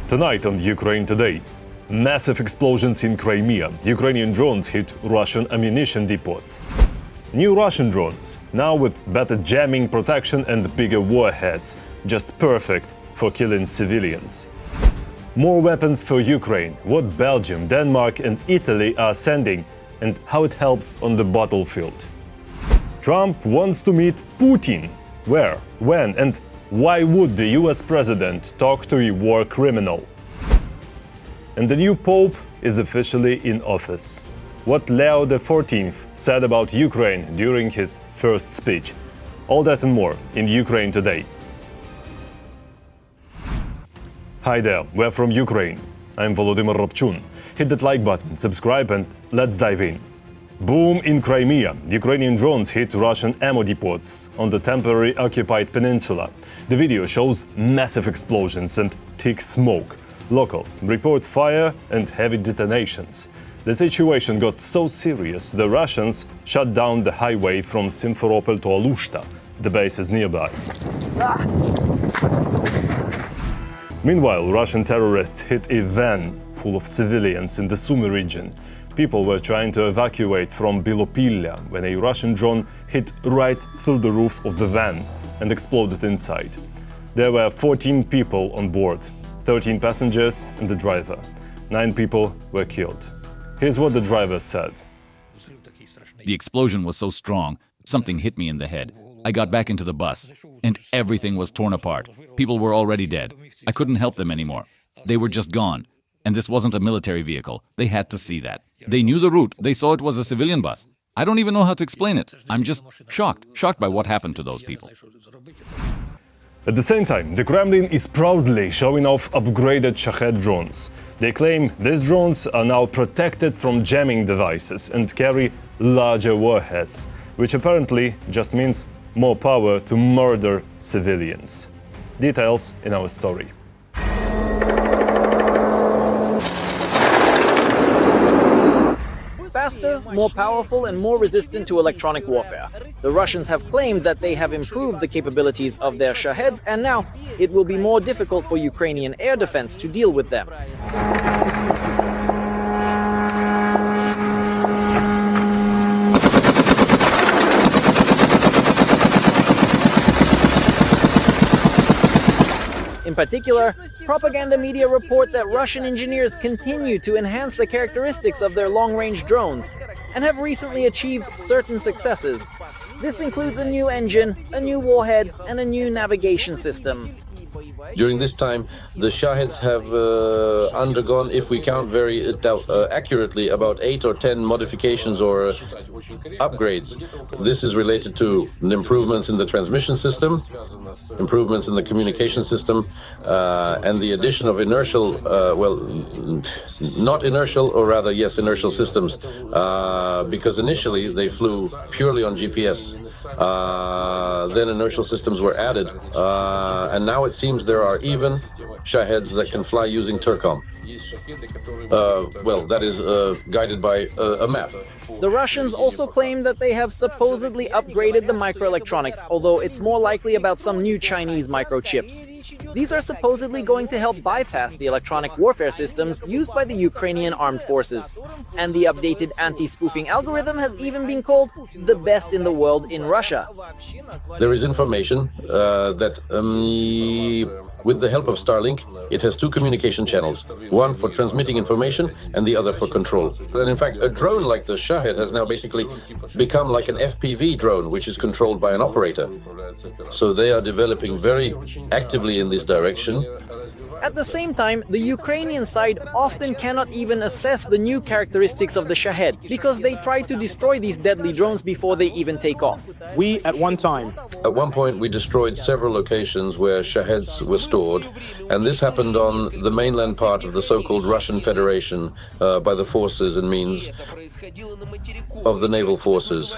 Tonight on Ukraine Today, massive explosions in Crimea. Ukrainian drones hit Russian ammunition depots. New Russian drones, now with better jamming protection and bigger warheads, just perfect for killing civilians. More weapons for Ukraine, what Belgium, Denmark and Italy are sending, and how it helps on the battlefield. Trump wants to meet Putin. Where, when, and why would the US president talk to a war criminal? And the new Pope is officially in office. What Leo XIV said about Ukraine during his first speech. All that and more in Ukraine Today. Hi there, we're from Ukraine. I'm Volodymyr Robchun. Hit that like button, subscribe, and let's dive in. Boom in Crimea. Ukrainian drones hit Russian ammo depots on the temporarily occupied peninsula. The video shows massive explosions and thick smoke. Locals report fire and heavy detonations. The situation got so serious, the Russians shut down the highway from Simferopol to Alushta. The base is nearby. Meanwhile, Russian terrorists hit a van full of civilians in the Sumy region. People were trying to evacuate from Bilopilya when a Russian drone hit right through the roof of the van and exploded inside. There were 14 people on board, 13 passengers and the driver. 9 people were killed. Here's what the driver said. The explosion was so strong, something hit me in the head. I got back into the bus, and everything was torn apart. People were already dead. I couldn't help them anymore. They were just gone. And this wasn't a military vehicle. They had to see that. They knew the route. They saw it was a civilian bus. I don't even know how to explain it. I'm just shocked by what happened to those people. At the same time, the Kremlin is proudly showing off upgraded shahed drones. They claim these drones are now protected from jamming devices and carry larger warheads, which apparently just means more power to murder civilians. Details in our story. Faster, more powerful, and more resistant to electronic warfare. The Russians have claimed that they have improved the capabilities of their shaheds, and now it will be more difficult for Ukrainian air defense to deal with them. In particular, propaganda media report that Russian engineers continue to enhance the characteristics of their long-range drones and have recently achieved certain successes. This includes a new engine, a new warhead, and a new navigation system. During this time, the shaheds have undergone, if we count very accurately, about 8 or 10 modifications or upgrades. This is related to improvements in the transmission system, improvements in the communication system, and the addition of inertial, not inertial, or rather, yes, inertial systems, because initially they flew purely on GPS. Then inertial systems were added, and now it seems there are even shaheds that can fly using Turcom. That is guided by a map. The Russians also claim that they have supposedly upgraded the microelectronics, although it's more likely about some new Chinese microchips. These are supposedly going to help bypass the electronic warfare systems used by the Ukrainian armed forces. And the updated anti-spoofing algorithm has even been called the best in the world in Russia. There is information that with the help of Starlink, it has 2 communication channels, one for transmitting information and the other for control. And in fact, a drone like the Shahed has now basically become like an FPV drone, which is controlled by an operator. So they are developing very actively in this direction. At the same time, the Ukrainian side often cannot even assess the new characteristics of the Shahed because they try to destroy these deadly drones before they even take off. At one point, we destroyed several locations where Shaheds were stored, and this happened on the mainland part of the so-called Russian Federation by the forces and means of the naval forces.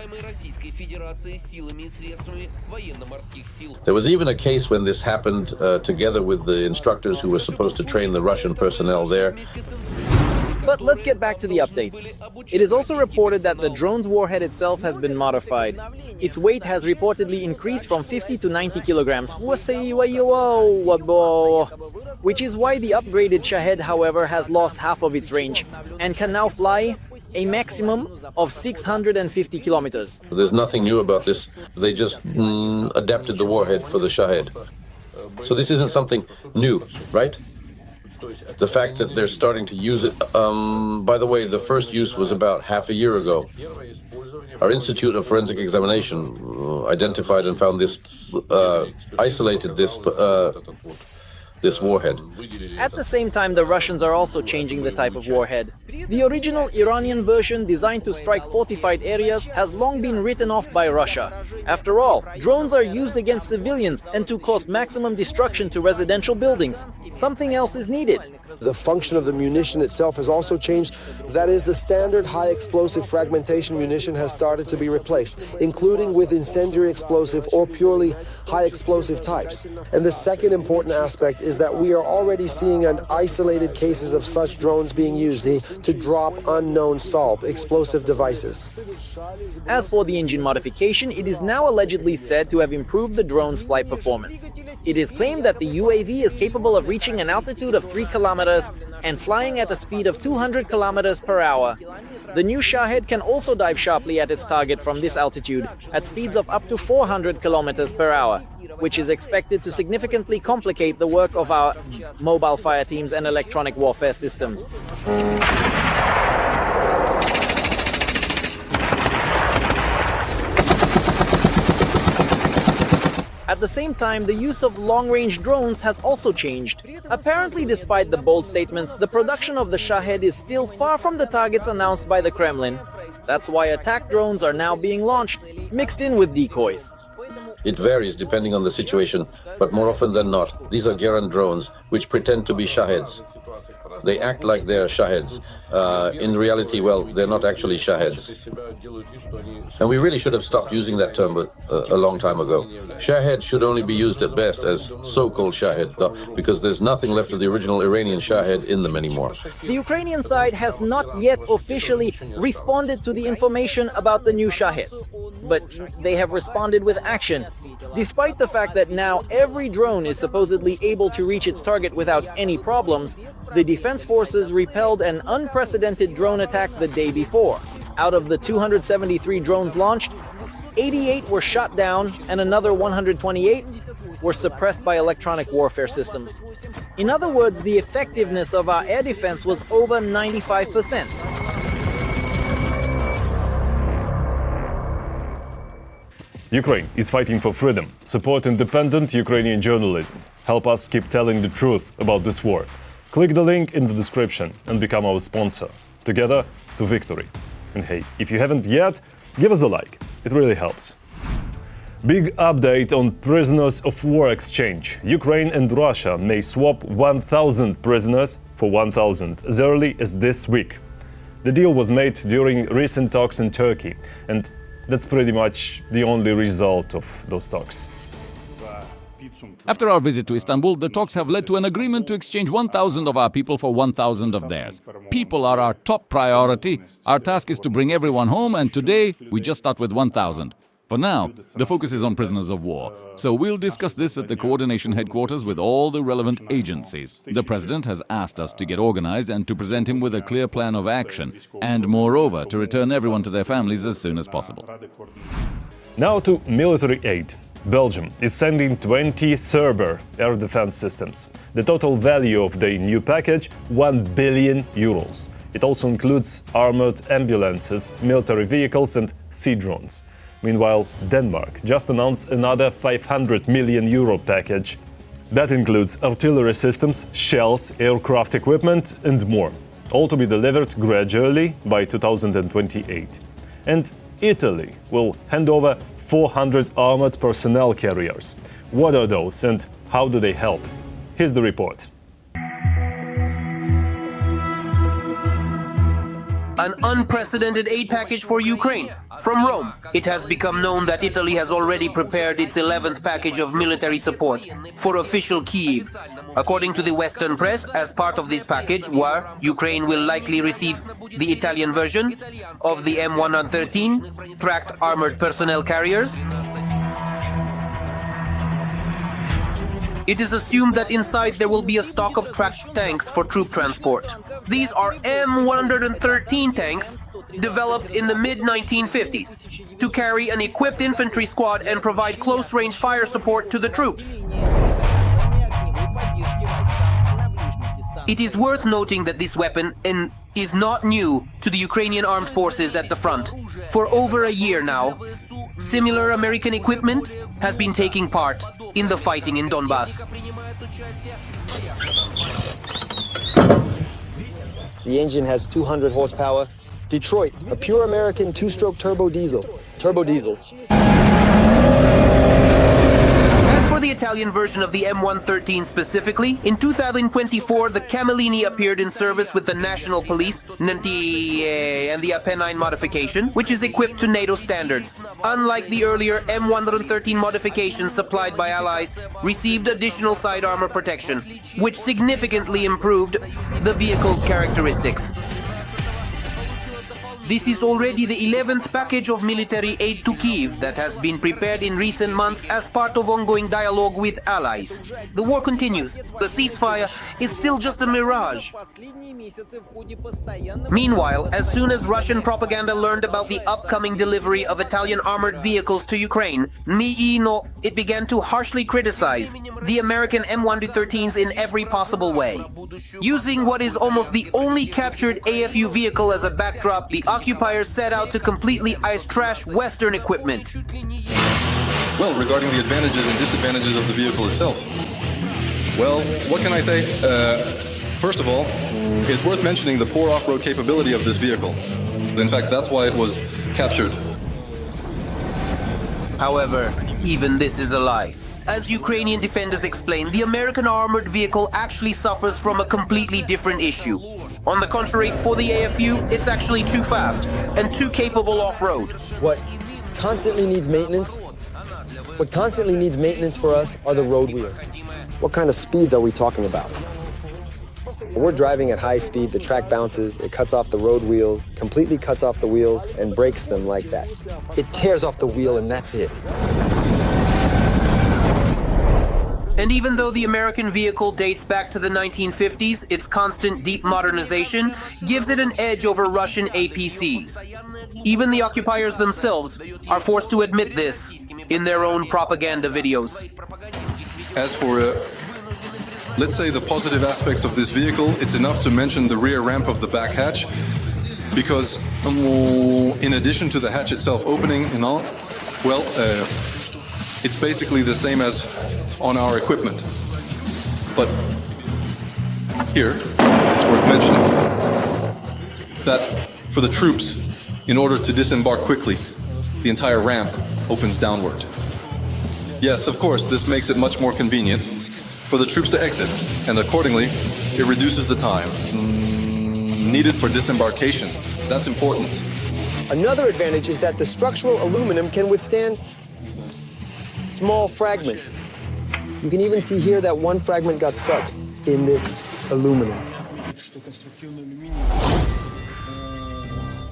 There was even a case when this happened together with the instructors who were supposed to train the Russian personnel there. But let's get back to the updates. It is also reported that the drone's warhead itself has been modified. Its weight has reportedly increased from 50 to 90 kilograms. which is why the upgraded Shahed, however, has lost half of its range and can now fly a maximum of 650 kilometers. There's nothing new about this. They just adapted the warhead for the Shahed. So this isn't something new, right? The fact that they're starting to use it, by the way, the first use was about half a year ago. Our Institute of Forensic Examination identified and found this, isolated this warhead. At the same time, the Russians are also changing the type of warhead. The original Iranian version, designed to strike fortified areas, has long been written off by Russia. After all, drones are used against civilians and to cause maximum destruction to residential buildings. Something else is needed. The function of the munition itself has also changed. That is, the standard high explosive fragmentation munition has started to be replaced, including with incendiary explosive or purely high explosive types. And the second important aspect is that we are already seeing isolated cases of such drones being used to drop unknown solved explosive devices. As for the engine modification, it is now allegedly said to have improved the drone's flight performance. It is claimed that the UAV is capable of reaching an altitude of 3 kilometers and flying at a speed of 200 kilometers per hour. The new Shahed can also dive sharply at its target from this altitude at speeds of up to 400 kilometers per hour, which is expected to significantly complicate the work of our mobile fire teams and electronic warfare systems. At the same time, the use of long-range drones has also changed. Apparently, despite the bold statements, the production of the Shahed is still far from the targets announced by the Kremlin. That's why attack drones are now being launched, mixed in with decoys. It varies depending on the situation, but more often than not, these are Geran drones, which pretend to be Shaheds. They act like they're Shaheds. In reality, well, they're not actually Shaheds. And we really should have stopped using that term a long time ago. Shahed should only be used at best as so-called Shahed, because there's nothing left of the original Iranian Shahed in them anymore. The Ukrainian side has not yet officially responded to the information about the new Shaheds, but they have responded with action. Despite the fact that now every drone is supposedly able to reach its target without any problems, the defense forces repelled an unprecedented drone attack the day before. Out of the 273 drones launched, 88 were shot down and another 128 were suppressed by electronic warfare systems. In other words, the effectiveness of our air defense was over 95%. Ukraine is fighting for freedom. Support independent Ukrainian journalism. Help us keep telling the truth about this war. Click the link in the description and become our sponsor. Together to victory. And hey, if you haven't yet, give us a like. It really helps. Big update on prisoners of war exchange. Ukraine and Russia may swap 1,000 prisoners for 1,000 as early as this week. The deal was made during recent talks in Turkey, and that's pretty much the only result of those talks. After our visit to Istanbul, the talks have led to an agreement to exchange 1,000 of our people for 1,000 of theirs. People are our top priority. Our task is to bring everyone home, and today we just start with 1,000. For now, the focus is on prisoners of war. So we'll discuss this at the coordination headquarters with all the relevant agencies. The president has asked us to get organized and to present him with a clear plan of action, and moreover, to return everyone to their families as soon as possible. Now to military aid. Belgium is sending 20 Cerber air defense systems. The total value of the new package, 1 billion euros. It also includes armored ambulances, military vehicles and sea drones. Meanwhile, Denmark just announced another 500 million euro package. That includes artillery systems, shells, aircraft equipment and more. All to be delivered gradually by 2028. And Italy will hand over 400 armored personnel carriers. What are those and how do they help? Here's the report. An unprecedented aid package for Ukraine. From Rome, it has become known that Italy has already prepared its 11th package of military support for official Kyiv. According to the Western press, as part of this package, Ukraine will likely receive the Italian version of the M113 tracked armored personnel carriers. it is assumed that inside there will be a stock of tracked tanks for troop transport. These are M113 tanks developed in the mid-1950s to carry an equipped infantry squad and provide close-range fire support to the troops. It is worth noting that this weapon is not new to the Ukrainian armed forces at the front. For over a year now, similar American equipment has been taking part in the fighting in Donbass. The engine has 200 horsepower. Detroit, a pure American two-stroke turbo diesel. Turbo diesel. As for the Italian version of the M113 specifically, in 2024 the Camellini appeared in service with the National Police and the Apennine modification, which is equipped to NATO standards. Unlike the earlier M113 modifications supplied by allies, received additional side armor protection, which significantly improved the vehicle's characteristics. This is already the 11th package of military aid to Kyiv that has been prepared in recent months as part of ongoing dialogue with allies. The war continues. The ceasefire is still just a mirage. Meanwhile, as soon as Russian propaganda learned about the upcoming delivery of Italian armored vehicles to Ukraine, it began to harshly criticize the American M113s in every possible way. Using what is almost the only captured AFU vehicle as a backdrop, the occupiers set out to completely ice-trash Western equipment. Well, regarding the advantages and disadvantages of the vehicle itself, well, what can I say? First of all, it's worth mentioning the poor off-road capability of this vehicle. In fact, that's why it was captured. However, even this is a lie. As Ukrainian defenders explain, the American armored vehicle actually suffers from a completely different issue. On the contrary, for the AFU, it's actually too fast and too capable off-road. What constantly needs maintenance for us are the road wheels. What kind of speeds are we talking about? When we're driving at high speed, the track bounces, it cuts off the road wheels, completely cuts off the wheels, and breaks them like that. It tears off the wheel and that's it. And even though the American vehicle dates back to the 1950s, its constant deep modernization gives it an edge over Russian APCs. Even the occupiers themselves are forced to admit this in their own propaganda videos. As for, let's say, the positive aspects of this vehicle, it's enough to mention the rear ramp of the back hatch, because in addition to the hatch itself opening and all, well, it's basically the same as on our equipment. But here, it's worth mentioning that for the troops, in order to disembark quickly, the entire ramp opens downward. Yes, of course, this makes it much more convenient for the troops to exit, and accordingly, it reduces the time needed for disembarkation. That's important. Another advantage is that the structural aluminum can withstand small fragments. You can even see here that one fragment got stuck in this aluminum.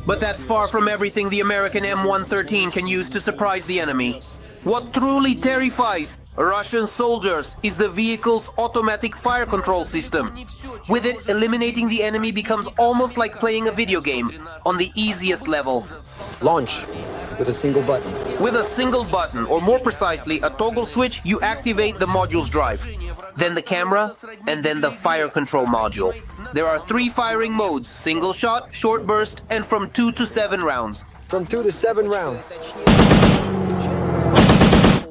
But that's far from everything the American M113 can use to surprise the enemy. What truly terrifies Russian soldiers is the vehicle's automatic fire control system. With it, eliminating the enemy becomes almost like playing a video game on the easiest level. Launch with a single button. With a single button, or more precisely, a toggle switch, you activate the module's drive, then the camera, and then the fire control module. There are 3 firing modes: single shot, short burst, and from 2 to 7 rounds. From 2 to 7 rounds.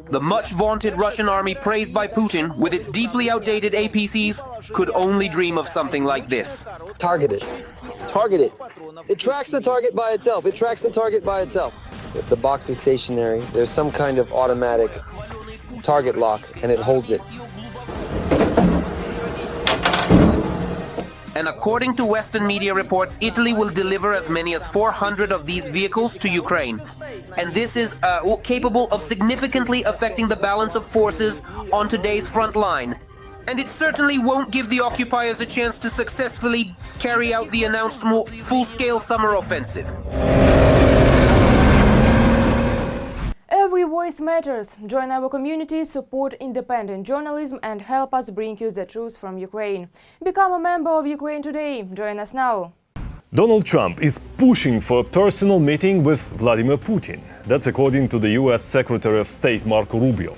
The much vaunted Russian army, praised by Putin, with its deeply outdated APCs, could only dream of something like this. Target it. Target it. It tracks the target by itself. It tracks the target by itself. If the box is stationary, there's some kind of automatic target lock, and it holds it. And according to Western media reports, Italy will deliver as many as 400 of these vehicles to Ukraine. And this is capable of significantly affecting the balance of forces on today's front line. And it certainly won't give the occupiers a chance to successfully carry out the announced full-scale summer offensive. Every voice voice matters. Join our community, support independent journalism and help us bring you the truth from Ukraine. Become a member of Ukraine Today. Join us now. Donald Trump is pushing for a personal meeting with Vladimir Putin. That's according to the US Secretary of State Marco Rubio.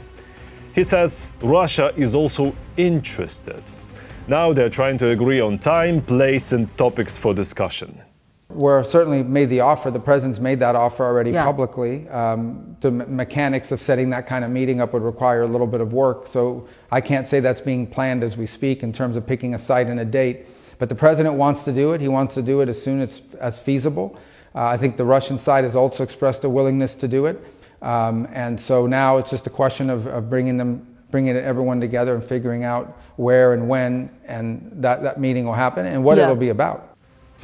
He says Russia is also interested. Now they're trying to agree on time, place and topics for discussion. We're certainly made the offer. The president's made that offer already publicly. The mechanics of setting that kind of meeting up would require a little bit of work. So I can't say that's being planned as we speak in terms of picking a site and a date. But the president wants to do it. He wants to do it as soon as feasible. I think the Russian side has also expressed a willingness to do it. And so now it's just a question of bringing everyone together and figuring out where and when and that meeting will happen and what it'll be about.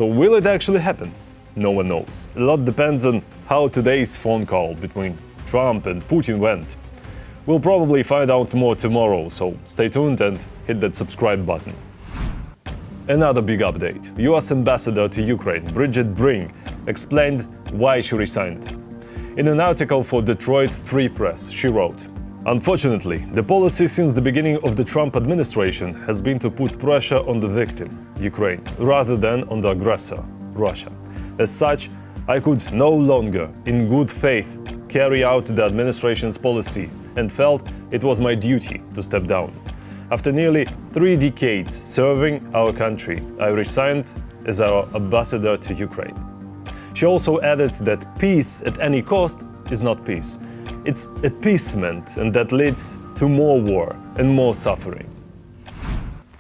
So will it actually happen? No one knows. A lot depends on how today's phone call between Trump and Putin went. We'll probably find out more tomorrow, so stay tuned and hit that subscribe button. Another big update. US Ambassador to Ukraine, Bridget Brink, explained why she resigned. In an article for Detroit Free Press, she wrote, "Unfortunately, the policy since the beginning of the Trump administration has been to put pressure on the victim, Ukraine, rather than on the aggressor, Russia. As such, I could no longer, in good faith, carry out the administration's policy and felt it was my duty to step down. After nearly 3 decades serving our country, I resigned as our ambassador to Ukraine." She also added that peace at any cost is not peace. It's appeasement, and that leads to more war and more suffering.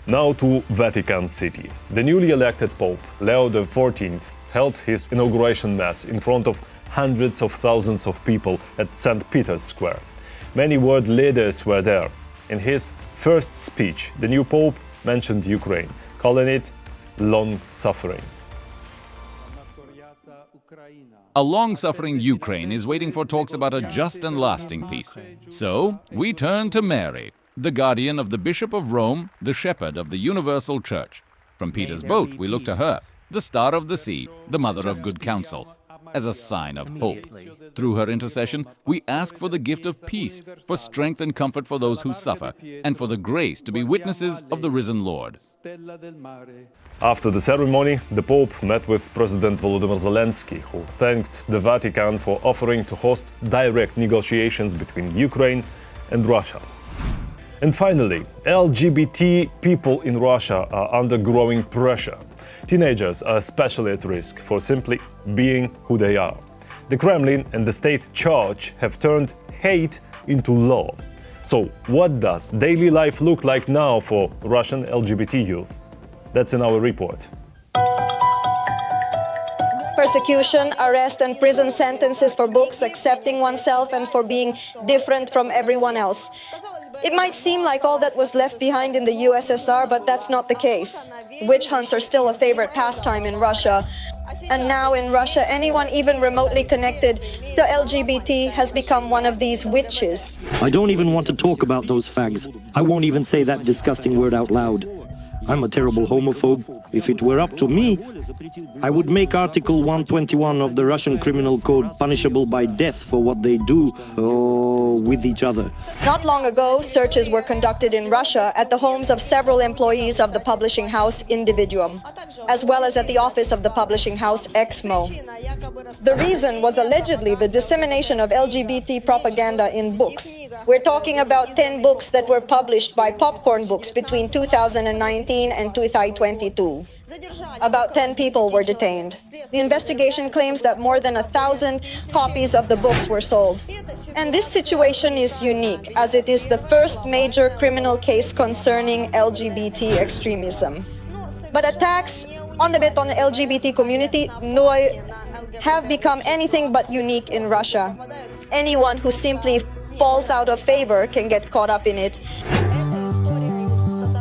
Now to Vatican City. The newly elected Pope, Leo XIV, held his inauguration mass in front of hundreds of thousands of people at St. Peter's Square. Many world leaders were there. In his first speech, the new Pope mentioned Ukraine, calling it long-suffering. A long-suffering Ukraine is waiting for talks about a just and lasting peace. So, we turn to Mary, the guardian of the Bishop of Rome, the shepherd of the Universal Church. From Peter's boat, we look to her, the star of the sea, the mother of good counsel, as a sign of hope. Through her intercession, we ask for the gift of peace, for strength and comfort for those who suffer, and for the grace to be witnesses of the risen Lord. After the ceremony, the Pope met with President Volodymyr Zelensky, who thanked the Vatican for offering to host direct negotiations between Ukraine and Russia. And finally, LGBT people in Russia are under growing pressure. Teenagers are especially at risk for simply being who they are. The Kremlin and the state church have turned hate into law. So, what does daily life look like now for Russian LGBT youth? That's in our report. Persecution, arrest and prison sentences for books, accepting oneself and for being different from everyone else. It might seem like all that was left behind in the USSR, but that's not the case. Witch hunts are still a favorite pastime in Russia. And now in Russia, anyone even remotely connected to LGBT has become one of these witches. I don't even want to talk about those fags. I won't even say that disgusting word out loud. I'm a terrible homophobe. If it were up to me, I would make Article 121 of the Russian Criminal Code punishable by death for what they do with each other. Not long ago, searches were conducted in Russia at the homes of several employees of the publishing house Individuum, as well as at the office of the publishing house Exmo. The reason was allegedly the dissemination of LGBT propaganda in books. We're talking about 10 books that were published by Popcorn Books between 2019 and 2022. About 10 people were detained. The investigation claims that more than 1,000 copies of the books were sold. And this situation is unique, as it is the first major criminal case concerning LGBT extremism. But attacks on the LGBT community have become anything but unique in Russia. Anyone who simply falls out of favor can get caught up in it.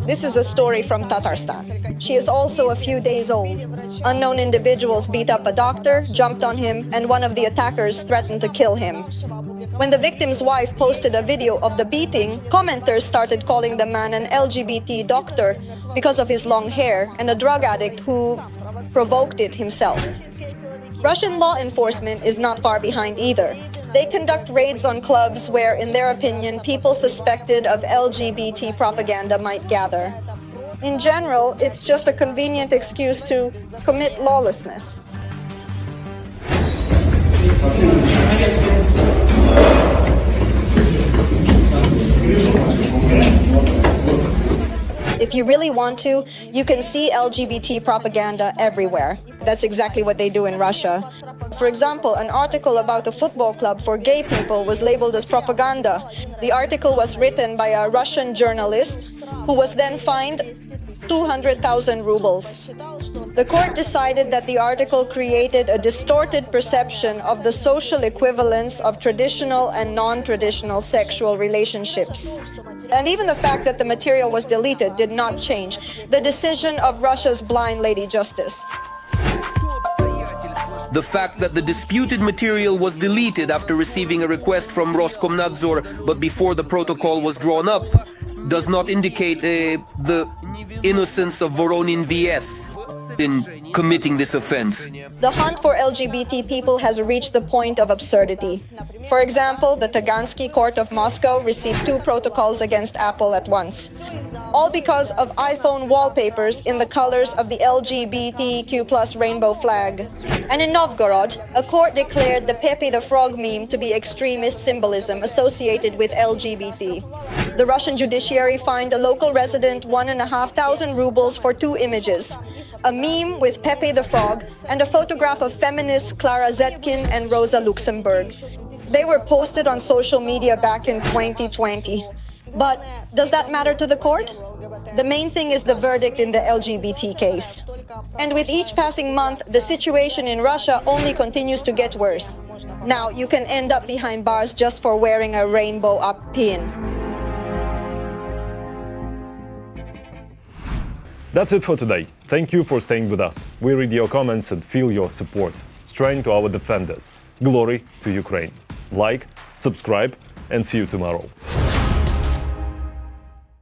This is a story from Tatarstan. She is also a few days old. Unknown individuals beat up a doctor, jumped on him, and one of the attackers threatened to kill him. When the victim's wife posted a video of the beating, commenters started calling the man an LGBT doctor because of his long hair and a drug addict who provoked it himself. Russian law enforcement is not far behind either. They conduct raids on clubs where, in their opinion, people suspected of LGBT propaganda might gather. In general, it's just a convenient excuse to commit lawlessness. If you really want to, you can see LGBT propaganda everywhere. That's exactly what they do in Russia. For example, an article about a football club for gay people was labeled as propaganda. The article was written by a Russian journalist who was then fined 200,000 rubles. The court decided that the article created a distorted perception of the social equivalence of traditional and non-traditional sexual relationships. And even the fact that the material was deleted did not change the decision of Russia's blind lady justice. The fact that the disputed material was deleted after receiving a request from Roskomnadzor, but before the protocol was drawn up, does not indicate the innocence of Voronin VS in committing this offense. The hunt for LGBT people has reached the point of absurdity. For example, the Tagansky court of Moscow received 2 protocols against Apple at once, all because of iPhone wallpapers in the colors of the LGBTQ+ rainbow flag. And in Novgorod, a court declared the Pepe the Frog meme to be extremist symbolism associated with LGBT. The Russian judiciary fined a local resident 1,500 rubles for 2 images: a meme with Pepe the Frog and a photograph of feminists Clara Zetkin and Rosa Luxemburg. They were posted on social media back in 2020. But does that matter to the court? The main thing is the verdict in the LGBT case. And with each passing month, the situation in Russia only continues to get worse. Now you can end up behind bars just for wearing a rainbow up pin. That's it for today. Thank you for staying with us. We read your comments and feel your support. Strength to our defenders. Glory to Ukraine. Like, subscribe, and see you tomorrow.